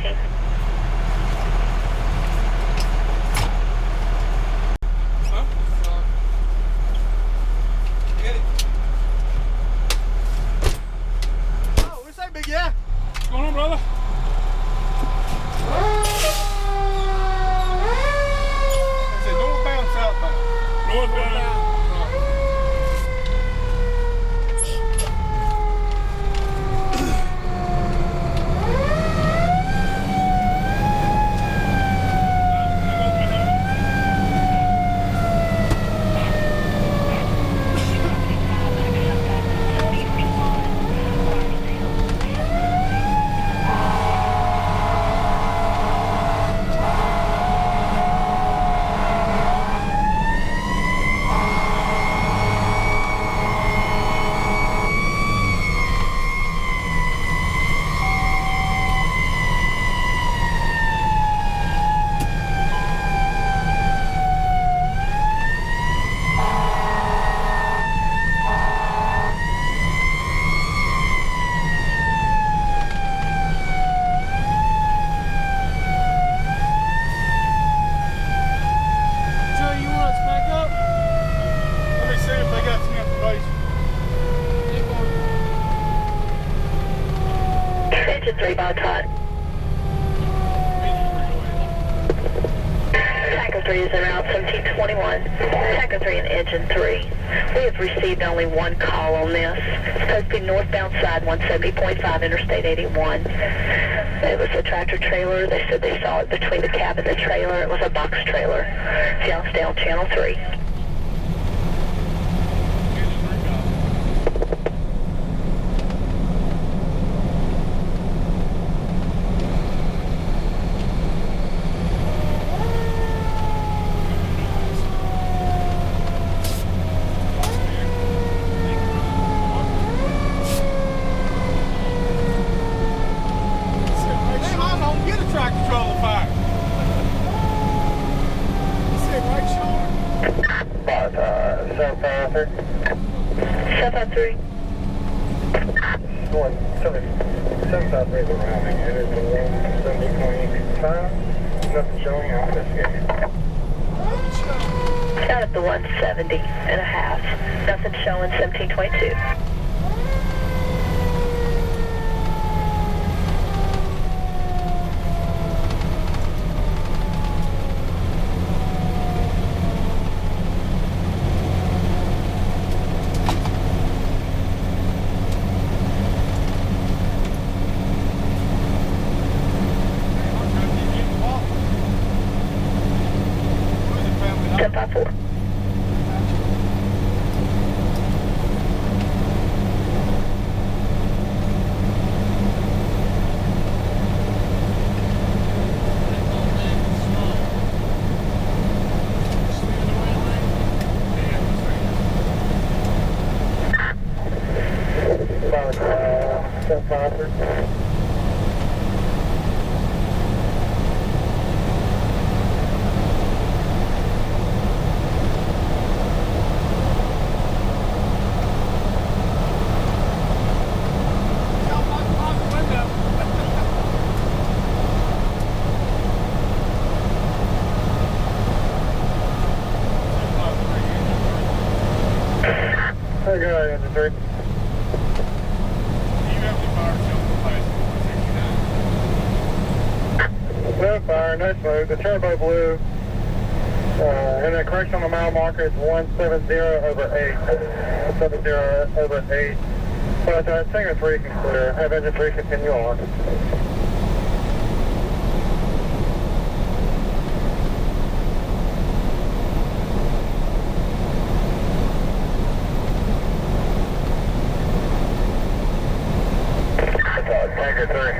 14. Huh? Get it. Oh, what's that, big yeah? What's going on, brother? I said northbound, southbound. Northbound. Engine 3 Botetourt. Tanker 3 is en route 1721. Tanker 3 and Engine 3. We have received only one call on this. It's supposed to be northbound side 170.5 Interstate 81. It was a tractor trailer. They said they saw it between the cab and the trailer. It was a box trailer. Y'all stay on channel 3. 753. 753 is around. It is 170.5. Nothing showing. I'm investigating. Out at the 170 and a half. Nothing showing 1722. No smoke. The turbo blew, and the correction on the mile marker is 170/8. 170/8. But Tanker 3 can clear. Have engine 3 continue on. Tanker 3.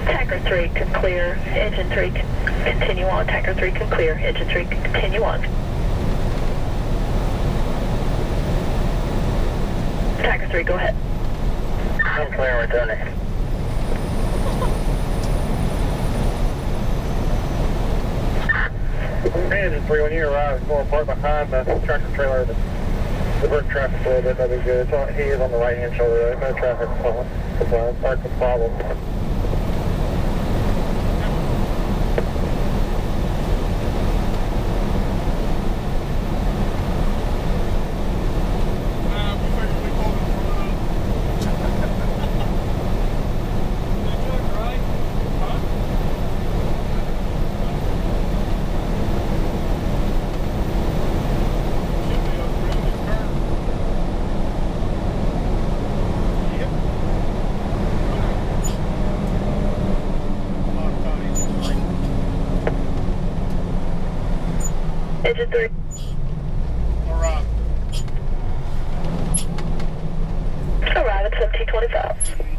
Tanker 3 can clear. Engine 3 can continue on. Tanker 3 can clear. Engine 3 can continue on. Tanker 3, go ahead. I'm clear, returning. Engine 3, when you arrive, it's going to park behind the tractor trailer to divert traffic a little bit. That'd be good. He is on the right hand shoulder. There's no traffic problem. That's the problem. Engine 3. Alright. Arrive at 1725.